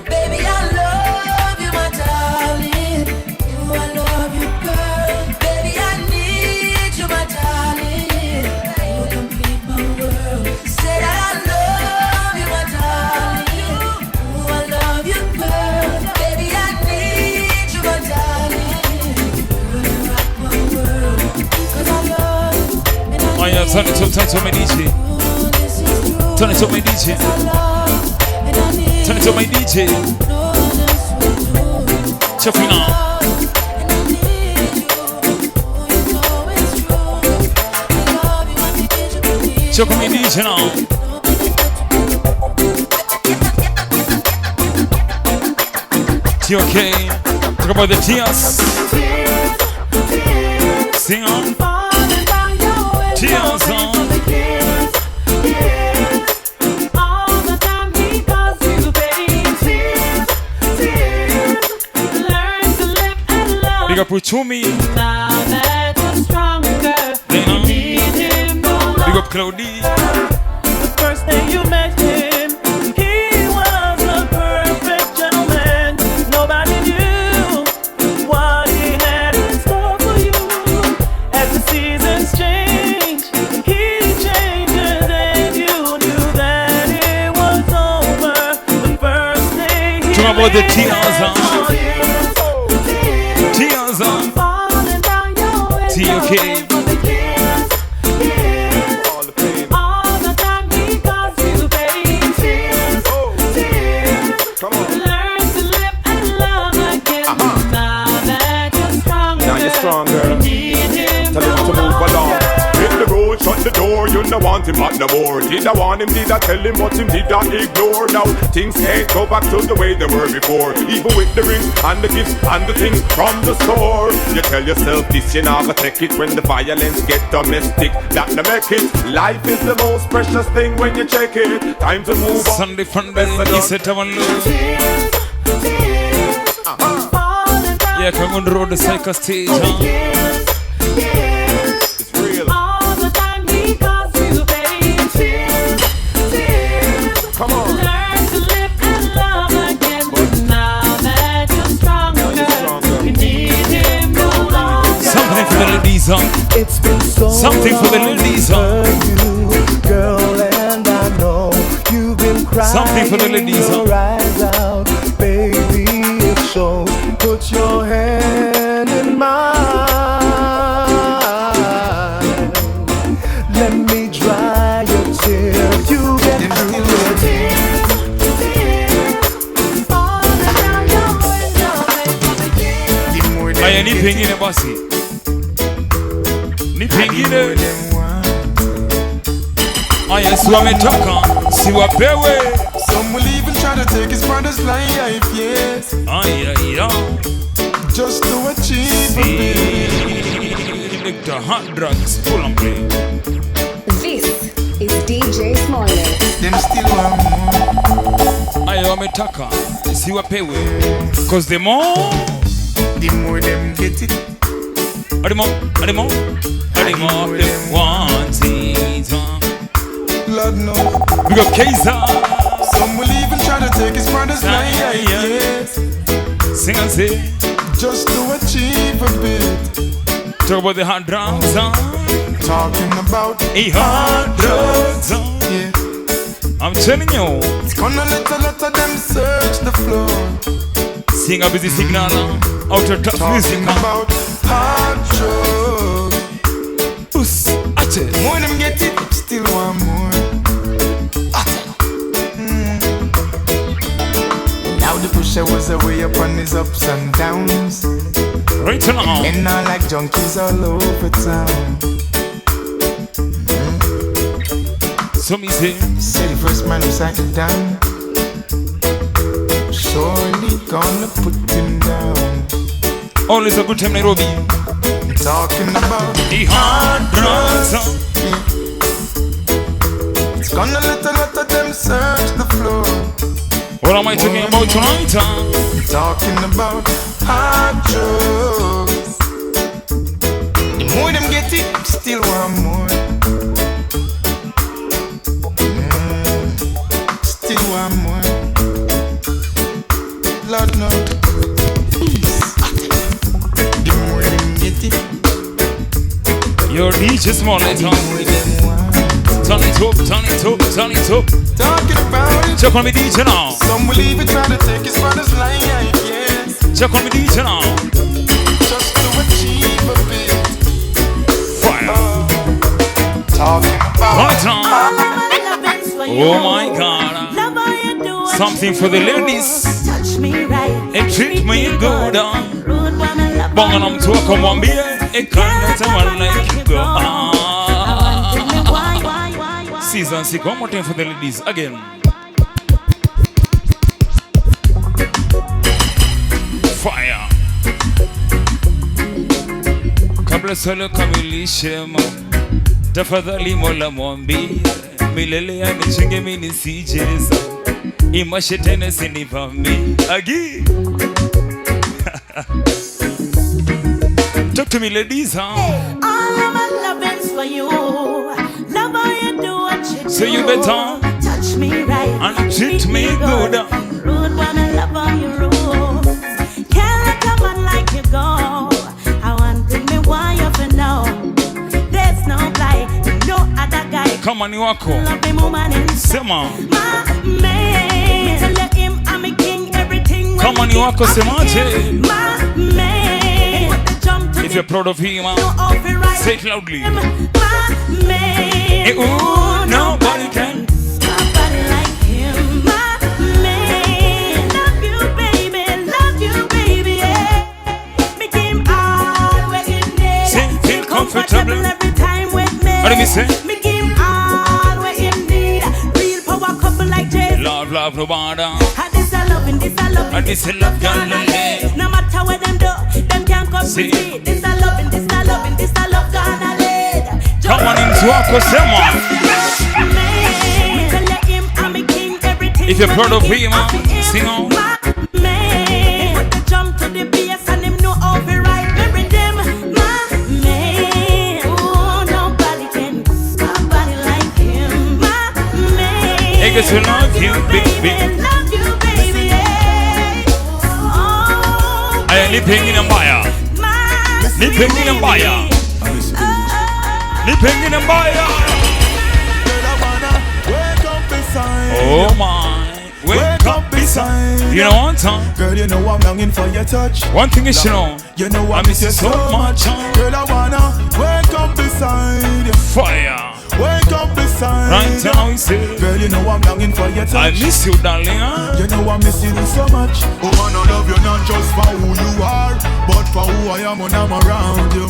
B: baby, I love you, my darling. Ooh, I love you, girl. Baby, I need you, my darling. You complete my world. Say that I love you, my darling. Ooh, I love you, girl. Baby, I need you, my darling. You rock my world. 'Cause I love you, and I
A: Oh yeah, turn it up my DJ.
B: know this is true.
A: Turn it up my DJ.
B: I love and I need
A: Turn it up my DJ.
B: no one else will do.
A: Check me now.
B: And I need you. Oh, you know it's true. I love you, I need you, please.
A: Check my DJ now. TOK. Talk about the tears. Sing on. Tears on. Big up Uchumi. Big up Claudie.
I: First day you met him, he was a perfect gentleman. Nobody knew what he had in store for you. As the seasons change, he changes and you knew that it was over. The first day he
A: Talk about the tears on.
I: tears,
A: Tears on.
I: falling down your way.
A: TOK.
I: All the time he caused you pain. Tears, tears. Learn to live and love again. Now that you're stronger,
J: Now you're stronger.
I: you need him
J: Tell him to
I: no
J: move along.
I: longer.
J: Hit the road, shut the door, you don't want him back no more. Did I want him, did I tell him what him did I ignore? Now things can't go back to the way they were before. Even with the rings and the gifts and the things from the store. You tell yourself this, you not gonna take it when the violence get domestic. That no make it. Life is the most precious thing when you check it. Time to move on.
A: Sunday Funday. He said to one look.
I: Falling down
A: Yeah, come on the road, the cycle stage, huh?
J: It's real.
I: all the time he caused you pain. Tears, tears.
J: Come on.
I: Learn to live and love again. Now that you're stronger, you need him no longer.
A: Something for the ladies, huh?
K: It's been so
A: Something for the ladies, huh?
K: you, girl, and I know you've been crying.
A: Something for the ladies, huh?
K: your eyes out, baby. It shows. Put your hand in mine. Let me dry your tears. You get through it.
I: Falling down your window, baby.
A: Aya ni pengine basi. Ni pengine. Aya si wametoka, si wapewe.
L: Some will even try to take his brother's life, yes,
A: Aya ya.
L: just to achieve a bit.
A: The hot drugs full on play.
H: This is DJ SMOLLET.
L: Them still want more.
A: Aya wametoka, si wapewe. Cause the more
L: The more them get it,
A: the more they want it.
L: Lord knows.
A: We got Kaiser.
L: Some will even try to take his brother's life, yes,
A: Sing and say.
L: just to achieve a bit.
A: Talk about the hard drugs, huh?
L: Talking about
A: Hard drugs, huh?
L: yeah.
A: I'm telling you.
L: It's gonna let a lot of them search the floor.
A: Sing a busy signal, huh? Out of top music,
L: Talking
A: huh?
L: about hard drugs.
A: Puss, ache.
L: More them get it, still want more. Now the pusher was away upon his ups and downs.
A: Right now.
L: And now like junkies all over town.
A: So me say.
L: Say the first man who sat him down, surely gonna put him down.
A: Always a good time, Nairobi.
L: Talking about
A: The hard drugs, huh?
L: it's gonna let a lot of them search the floor.
A: What am I talking about tonight, huh?
L: Talking about hard drugs. The more them get it, still want more.
A: DJ SMOLLET. Turn it up, turn it up, turn it up.
L: Talking about it.
A: Check on me DJ now.
L: Some will even try to take his father's life, yes.
A: Check on me DJ now.
L: Just to achieve a bit.
A: Fire.
L: Talking about
A: it. Oh my God. Something for the ladies.
B: Touch me right.
A: And treat me good. Bong on to come on beer. It can't let like you go. Season 6, one more time for the ladies again. Fire. Kabla solo kamilishemo. Tafadhali Mola mwambie milele anichinge mimi nisijeza. Imashe tena sinivami. Agi. Talk to me ladies, huh?
B: All of my loving's for you. Love how you do what you do.
A: So you better
B: touch me right
A: and treat me good.
B: Rude woman, love how you rule. Can't let a man like you go. I want to me why you for now. There's no guy, no other guy.
A: Come on, you wako.
B: Love him woman inside.
A: Sema.
B: My man, to let him, I'm a king, everything.
A: Come on, you wako semaje.
B: My man.
A: If you're proud of him, say it loudly.
B: My man.
A: Ooh, nobody can.
B: Nobody like him. My man. Love you, baby. Love you, baby. Yeah. Make him all where you need.
A: Feel comfortable
B: every time with me.
A: What do you say?
B: Make him all where you need. Real power couple like Jay.
A: Love, love, nobody.
B: And this I love, and this I love,
A: and this I love, girl.
B: No matter what them do, them can't come to me. This I love, and this I love, and this I love, gonna lead.
A: Come on into Wako Sema. If you're proud of him, sing on.
B: Jump to the bass and him know how to ride me rhythm. My man, oh nobody can, nobody like him. My man,
A: I guess we love you, baby.
B: Love you, baby. Oh,
A: I am living in a buyer. Living in a buyer. Living in a buyer. Oh my. Wake up beside. You know one time.
L: Girl, you know I'm longing for your touch.
A: One thing is you know
L: I miss you so much. Girl, I wanna wake up beside you.
A: Fire.
L: Wake up beside
A: right
L: you.
A: Now you say.
L: Girl, you know I'm longing for your touch.
A: I miss you, darling. Huh?
L: You know I miss you so much. Oh, I love you not just for who you are, but for who I am when I'm around you.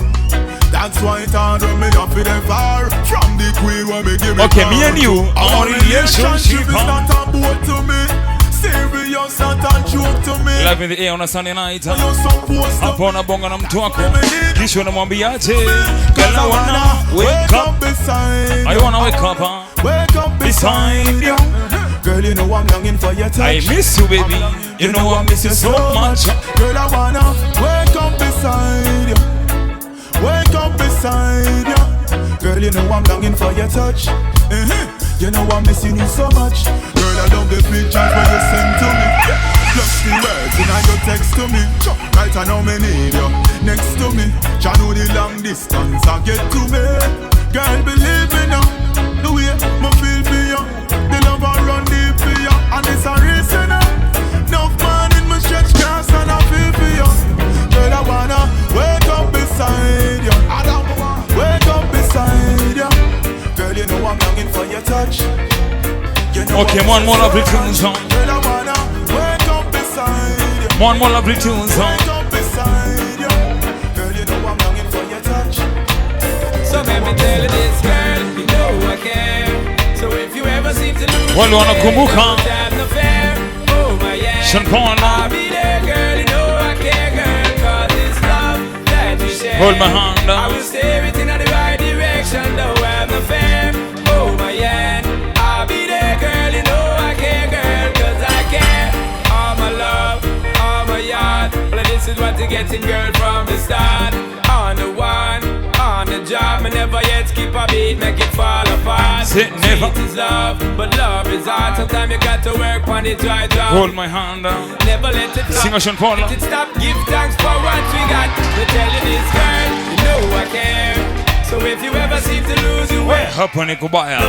L: That's why it's hard when me not feel far from the queen when me give me.
A: Okay, me and you, our relationship
L: is not a boat to me. Serious, not a joke to me.
A: Live in the air on a Sunday night. Upon a bonga na mtu wako. Kisho na mwambiaje. Girl, I wanna wake up beside. I wanna wake up, huh?
L: Wake up beside you. Girl, you know I'm longing for your touch.
A: I miss you, baby. You know I miss you so much.
L: Girl, I wanna wake up beside you. Wake up beside you. Girl, you know I'm longing for your touch. You know I'm missing you so much. Girl, I love the pictures when you send to me. Just the words in your text to me. Right I know me need you next to me. Try know the long distance and get to me. Girl, believe me now. The way me feel for you. The love I run deep for you. And it's a reason now. Enough man in my stretch grass and I feel for you. Girl, I wanna wake up beside you. I don't wanna wake up beside you. Girl, you know I'm longing for your touch. You know
A: okay, one more lovely tunes on.
L: Girl, I wanna wake up beside you.
A: One more lovely tunes on.
L: Wake up beside you. Girl, you know I'm longing for your touch.
M: So let me tell you this, girl, you know I care. So if you ever seem to lose,
A: well, you wanna kumbuka?
M: Oh my yeah.
A: Sean Paul.
M: I'll be there, girl, you know I care, girl. Cause it's love that we share.
A: Hold my hand.
M: I will steer it in the right direction, though I'm not fair. Oh my yeah. I'll be there, girl, you know I care, girl. Cause I care. All my love, all my yard. Well, this is what you're getting, girl, from the start. On the one, on the job, I never yet skip a beat, make it fall apart.
A: Sit never.
M: Sweet is love, but love is hard. Sometimes you got to work on it right down.
A: Hold my hand.
M: Never let it
A: sing a Sean Paul.
M: Let it stop, give thanks for what we got. To tell you this, girl, you know I care. So if you ever seem to lose your way,
A: hapa ni kubaya.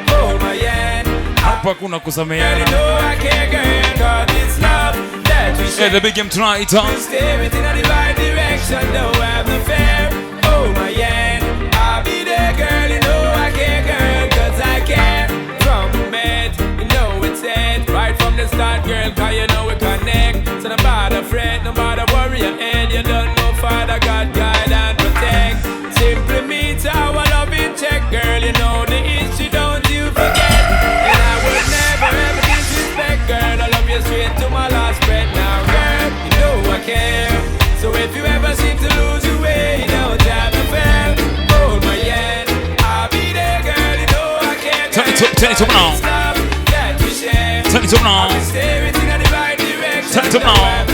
M: Hold my hand.
A: Hapa kuna kusameheana.
M: Girl, you know I can't girl, 'cause it's love that we share.
A: Yeah, the big game tonight, huh?
M: Stay within the right direction, don't have no fear. Hold my hand. I'll be there, girl, you know I can't girl, 'cause I care. From the met, you know it's it. Right from the start, girl, 'cause you know we connect. So no bother fret, no bother worry your head. You don't know Father God guide and protect. Simply meet our love in check, girl, you know the issue, don't you forget. And I would never ever disrespect, girl. I love you straight to my last breath now, girl. You know I care. So if you ever seem to lose your way, don't have a fear. Hold my hand, I'll be there, girl. You know I care.
A: Turn it up now. Turn it up now. Turn it up now.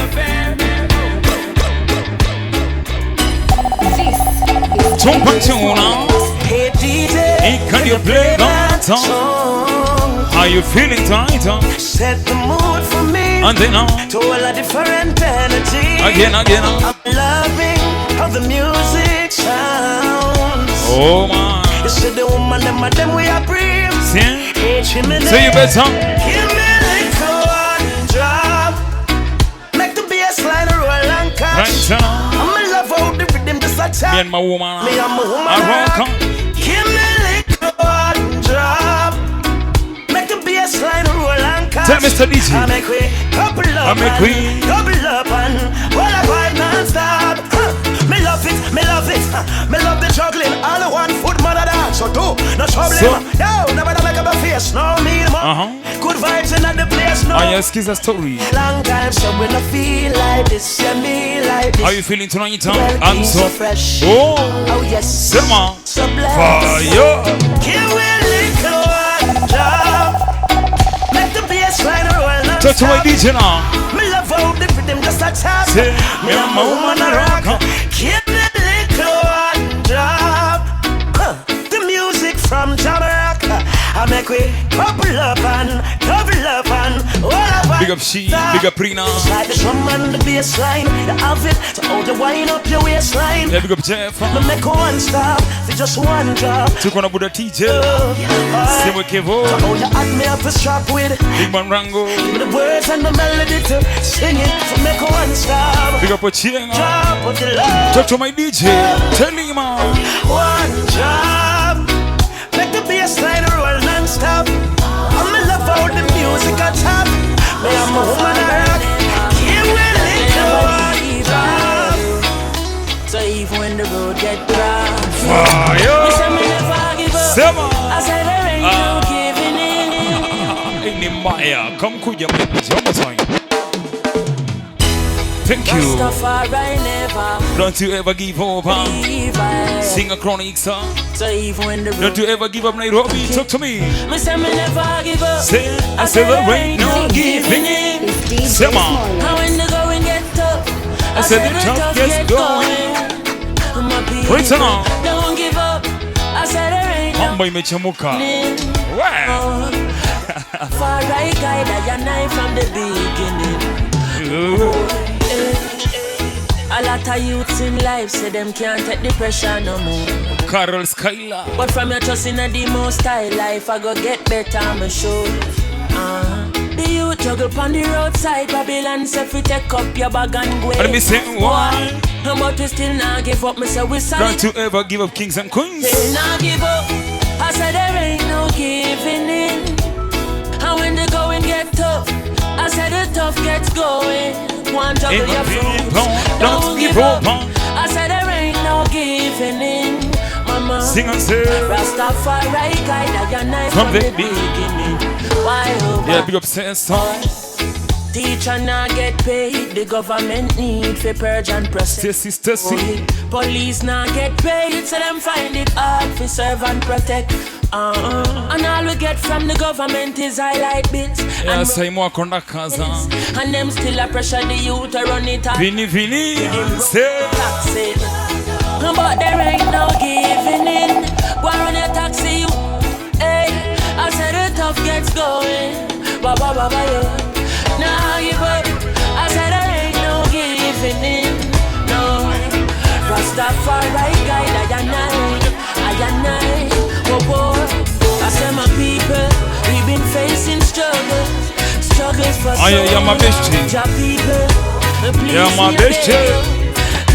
A: Jump on tune now.
C: Hey DJ,
A: can you play that song? How you feeling tonight, huh?
C: Set the mood for me.
A: And then on.
C: To all a different energy.
A: Again.
C: I'm loving how the music sounds.
A: Oh man.
C: You see the woman, them we are brave.
A: See you better.
C: Give me a little one drop. Make the bass line roll and catch.
A: Right now.
C: I'm in love how the rhythm just a tap.
A: Me and my woman.
C: Me and my woman.
A: I rock.
C: Give me a little one drop. Make the bass line roll and catch.
A: Tell Mr. DJ.
C: I make we couple up and double up and while I vibe non-stop. Me love it, me love it. Me love the juggling. All the one foot mother dance. So do no trouble. Yo, never make up a face. No me more. Good vibes in the place. No.
A: I ask a story.
C: Long time so when I feel like this, yeah, me like this.
A: How you feeling tonight, huh?
C: Well,
A: I'm so
C: fresh.
A: Oh
C: yes.
A: Sema.
C: So blessed.
A: Fire.
C: Give me a little one job. Make the bass line roll and
A: touch my DJ now.
C: Me love how the rhythm just a tap.
A: Say, me and my woman a rock.
C: Give me a little one drop. The music from Jamaica. I make we couple up and double up and all of
A: big up she, big up Prina.
C: It's like the drum and the bass line. The outfit, so hold the wine up your waistline.
A: Yeah, big up Jeff.
C: Me make one stop, for just one drop.
A: Took on a Buddha teacher. Same with Kevo.
C: So hold you add me up a strap with
A: Big Man Rango.
C: Give me the words and the melody to sing it. So make one stop.
A: Big up a Chienga.
C: Drop of the love.
A: Talk to my DJ. Tell him
C: one job. Make the bass line roll non-stop. I'm in love how the music a top. Me and my woman a rock. Give me a little one drop. So even when the road get rough,
A: fire. Sema.
C: I said there ain't no giving in.
A: Any Maya, come kuja one more time. Thank you. Don't you ever give up, huh? Sing a chronic song.
C: So even when the
A: don't you ever give up, Nairobi? Talk to me.
C: Me say me never give up.
A: Say, I say there ain't no giving in. Say on.
C: And when the going get tough,
A: I said the tough gets going. Wait on.
C: Don't give up. I said there ain't no
A: Mamba imechamuka. Wow.
C: Far right guy that you knife from the beginning. A lot of youths in life say them can't take the pressure no more.
A: Carol Skylar.
C: But from your trust in the most style life, I go get better, I'm sure. The youth juggle on the roadside, Babylon say fi take up your bag and go.
A: Let me say why.
C: But we still not give up, me say we solid.
A: Don't you ever give up, kings and queens.
C: Still not give up. I said there ain't no giving in. And when the going get tough, I said the tough gets going. One juggle your fruit. Don't give up. I said there ain't no giving in. Mama,
A: sing and say
C: Rastafari guide that your knife from the beginning. Why over?
A: Yeah, big up song.
C: Teacher not get paid. The government need for purge and process.
A: Stacy.
C: Police not get paid, so them find it hard for serve and protect. And all we get from the government is highlight bills.
A: Yeah, say more conductors.
C: And them still a pressure the youth to run it up.
A: Vini, say.
C: But there ain't no giving in. Go run your taxi, you. Hey, I said the tough gets going. Ba ba ba ba yeah. Nah, give up. I said there ain't no giving in. No, Rastafari guide that you
A: you're my bestie. You're my bestie.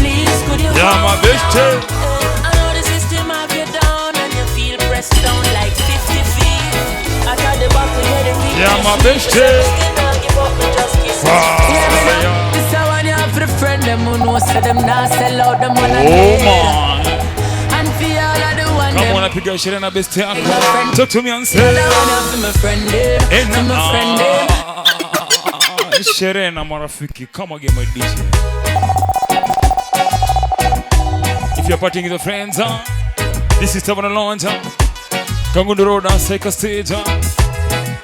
A: You're my bestie.
B: I know the system have you down and you feel pressed down like 50 feet. I got the buckle here to reach.
A: You're my bestie.
B: This is one you have for the friend them who knows for them now sell out them one.
A: Oh man.
B: And for all of the one
A: Come
B: them.
A: on, I pick your shit and I best talk to me and say.
B: You're the one you have for my friend them. For my friend them.
A: Sherena Marafiki, come again, my DJ. If you're partying with your friends, this is Tavana Launch. Come on the road and take a stage.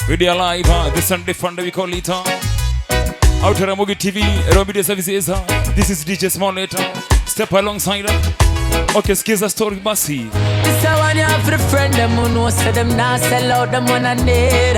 A: We're alive, this Sunday fun we call it. Out to Ramogi TV, Robbie Services. This is DJ SMOLLET. Step alongside. Okay, skills a story, Bassi.
B: This is one you have for the friend them who knows for them now sell out them one and need.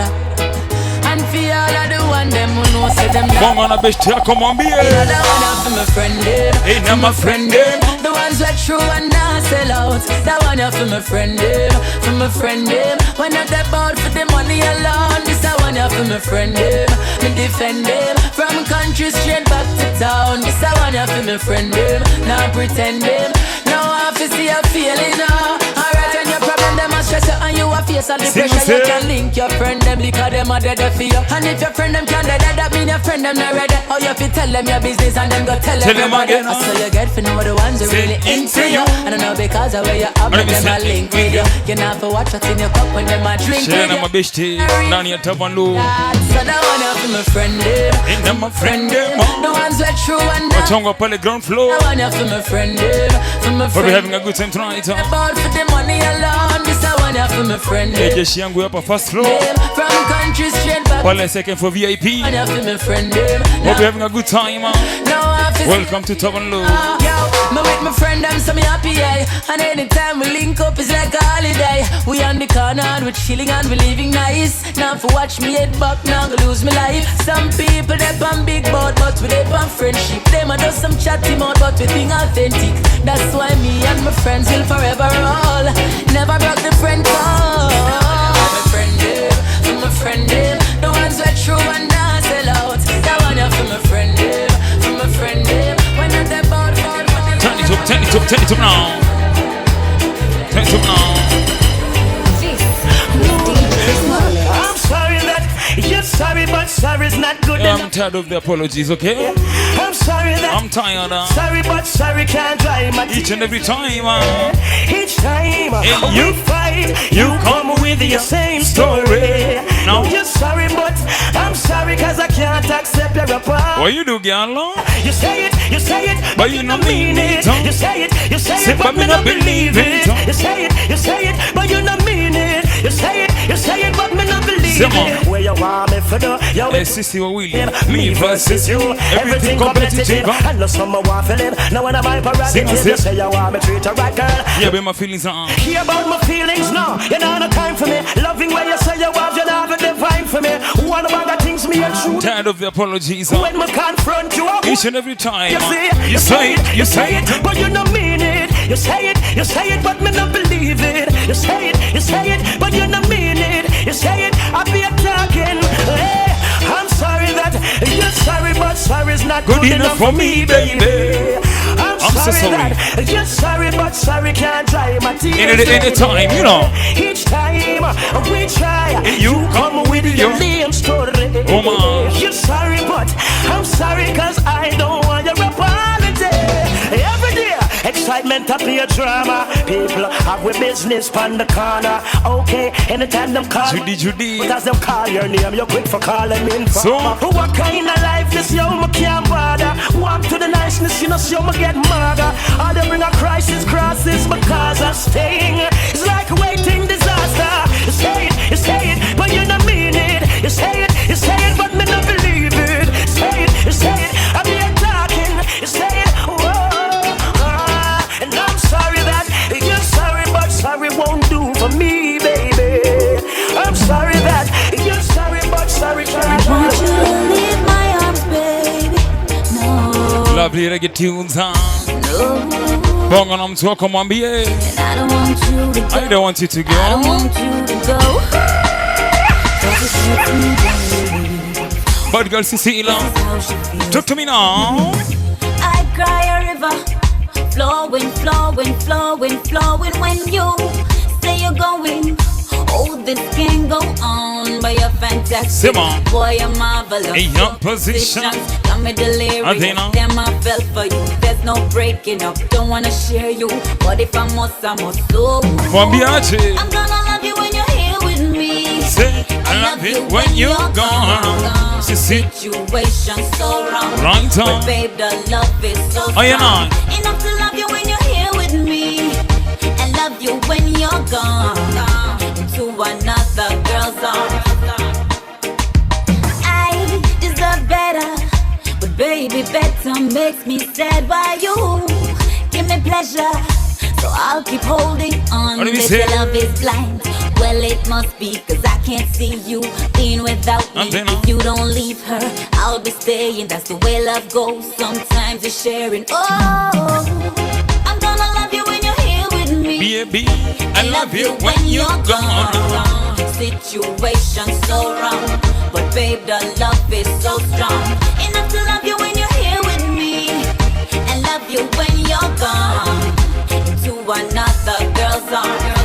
B: And for all of the one them who knows for them now.
A: Come on, I best come on, be here.
B: Another one up for my friend them.
A: Hey, now my friend them.
B: The ones that true and now sell out. That one up for my friend them. For my friend them. When not about for the money alone. This a one up for my friend them. Me defend them. From country straight back to town. This a one up for my friend them. Now pretend them. Now I feel see a feeling now. Alright, when your problem them a stress you and you a face all the pressure. You can link your friend them because them a dead for you. And if your friend them can't dead, that mean your friend them not ready. Or you fi tell them your business and them go tell everybody.
A: Again,
B: So you get for know the ones who really into you. And I know because of where you up and them a link with you. You not for watch what's in your cup when them a drink with
A: Sherena
B: you.
A: my bestie, Nani at Tabanlu.
B: So that one up for my friend them.
A: Ain't my friend them.
B: The ones that true and
A: What's on up on the ground floor?
B: that one up for my friend them. For my
A: We'll be
B: friend.
A: having a good time tonight.
B: About for the money alone. This a one up for my friend them.
A: AJ Shiangu up a first floor.
B: From country straight back.
A: While a second for VIP.
B: One up for my friend them.
A: Hope you're having a good time. Welcome to Tabanlu.
B: Yo, me with my friend, I'm so me happy, yeah. And anytime we link up, it's like a holiday. We on the corner, we're chilling and we living nice. Now for watch me head back, now go lose my life. Some people they on big boat, but we they on friendship. Them a do some chatty mouth, but we think authentic. That's why me and my friends will forever roll. Never broke the friend call. My friend them, for my friend them. The ones that true and not sell out. That one up for my friend them, for my friend them. When I'm the boat,
A: turn it up, turn it up, turn it up now. Turn it up now.
E: I'm sorry that you're sorry, but sorry's not good enough.
A: I'm tired of the apologies, okay?
E: I'm sorry that
A: I'm tired.
E: sorry, but sorry can't dry my
A: Each and every time.
E: Each time
A: And
E: you fight, you come with your same story.
A: No.
E: You're sorry, but I'm sorry cause I can't accept your apology.
A: What you do, girl?
E: You say it,
A: but you not mean it.
E: You say it, but me not believe it. You say it, but you not mean it. You say it, but me not believe it. Where you want me for the, yo,
A: Hey, sissy, what will you? Me versus you.
E: everything competitive. I know someone want to live. Now when I'm hyperactive, you say you want me treat her right, girl.
A: Yeah, but my feelings are
E: Hear about my feelings now. You know no time for me. Loving where you say you have, you never divine for me. One of the things me and true.
A: tired of the apologies.
E: When me confront you,
A: Each and every time.
E: you say it, but you don't mean it. You say it, but me not believe it. You say it, but you don't mean it. You say it, I be talking. Hey, I'm sorry that you're sorry, but sorry's not good enough for me, baby. I'm so sorry that you're sorry, but sorry can't dry my tears.
A: Any time, you know.
E: Each time we try, you come with your lame story.
A: Oh man.
E: You're sorry, but I'm sorry cause I don't want your apology. Every day, excitement up your drama. People have with business on the corner. Okay, anytime them call
A: Judy.
E: because them call your name, you're quick for calling in.
A: So
E: what kind of life this yo me can't bother? Walk to the niceness, you know, so me get murder. All they bring a crisis because of staying. It's like waiting disaster. You say it, but you don't mean it. You say it, but me not believe it. You say it, I be talking. You say it, and I'm sorry that you're sorry, but sorry won't do for me, baby. I'm sorry that you're sorry, but sorry can't.
B: I want you to leave my arms, baby. No.
A: Lovely reggae tunes, huh?
B: No.
A: Bong on to come on, be
B: And I don't want you to go.
A: I don't want you to go.
B: I don't want you to go. 'Cause it hurts me, baby.
A: Bad girl Cecilia, talk to me now.
B: I cry a river, flowing, flowing, flowing, flowing. When you say you're going, oh, this can go on. But you're fantastic, boy, you're marvelous.
A: In your position,
B: got me delirious. Damn, I fell for you. There's no breaking up. Don't wanna share you, but if I must, I must. So I'm gonna love you when you're here with me.
A: Say I love you when you're gone.
B: Situation so wrong,
A: right on.
B: But babe, the love is so strong. Enough to love you when you're here with me, and love you when you're gone. To another girl's arms. I deserve better, but baby, better makes me sad. Why you give me pleasure, so I'll keep holding on. This love is blind. Well, it must be, cause I can't see you being without me. If you don't leave her, I'll be staying. That's the way love goes. Sometimes it's sharing. Oh, I'm gonna love you when you're here with me.
A: Baby, I love you when you're gone.
B: Situation so wrong, but babe, the love is so strong. Enough to love you when you're here with me, and love you when you're gone. To another girl's arms.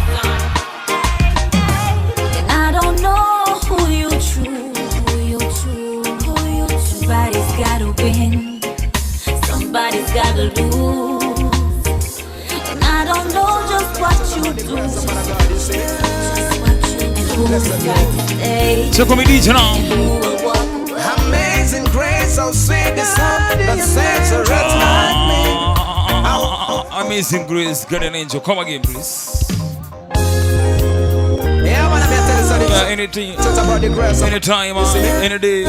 B: Gotta win, somebody's gotta lose, and I don't know just what you do, and who's got to stay.
A: So come DJ now.
D: Amazing grace, how sweet the sound that sets a wretch like me.
A: Amazing grace, God an angel. Come again, please. Anything, anytime, any day,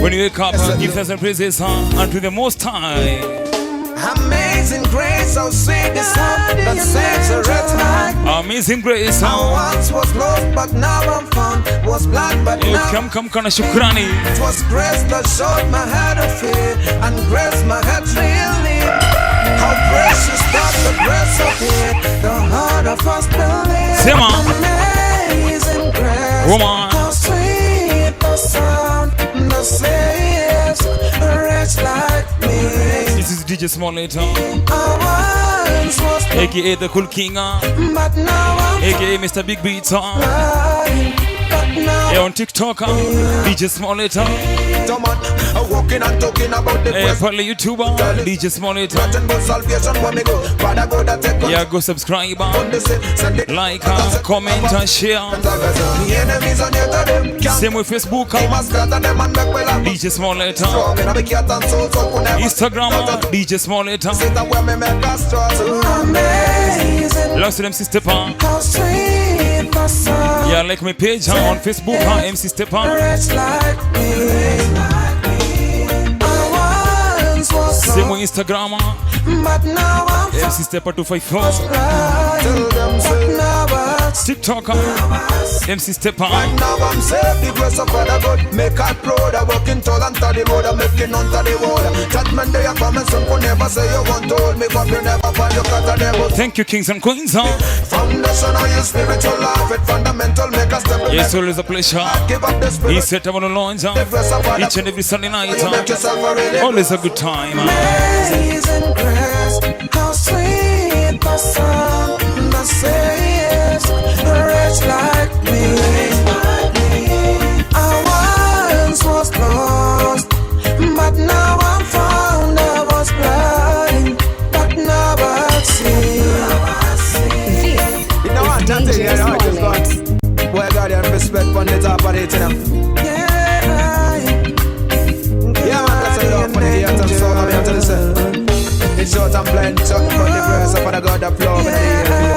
A: when you wake up, give thanks and praises unto the Most High.
D: Amazing grace, how sweet the sound that sets a wretch like me.
A: Amazing grace,
D: I once was lost, but now I'm found. Was blind, but now
A: come, shukrani.
D: It was grace that showed my head of fear, and grace my head really. How precious that the grace of it, the heart of us believe. Amazing grace,
A: woman.
D: How sweet the sound that saves a wretch like me.
A: This is DJ SMOLLET, aka the Cool King, aka Mr. Big Beats, on TikTok, DJ SMOLLET,
D: walking and talking about the
A: probably YouTuber, DJ SMOLLET. Yeah, go subscribe, like, comment, and share. Same with Facebook, DJ SMOLLET. Instagram, DJ SMOLLET. Lots of them Sister Pan. Yeah, like my page on Facebook, MC Stepan. Same on Instagram, MC Stepan 254. TikTok, MC Stepan.
D: Now I'm saved, the grace of Father God. Make I proud, I walk in tall and the road, I'm making under the wall. Judgment day I come and some could never say you want to hold me, but you never find your cut of devil.
A: Thank you, kings and queens.
D: Foundation of your spiritual life, it fundamental, make a step.
A: It's always a pleasure. He set up on the launch each and every Sunday night. Always a good time.
D: Amazing grace, how sweet the sound that saves a wretch like me. I once was lost, but now I'm found. I was blind, but now I see. You know what? I tell you, I just got boy, God, and respect for the top of it, you know. Yeah, man, that's a love for the theater, so I'm here to listen. It's short and plain, talking about the grace of the God that flow in the air.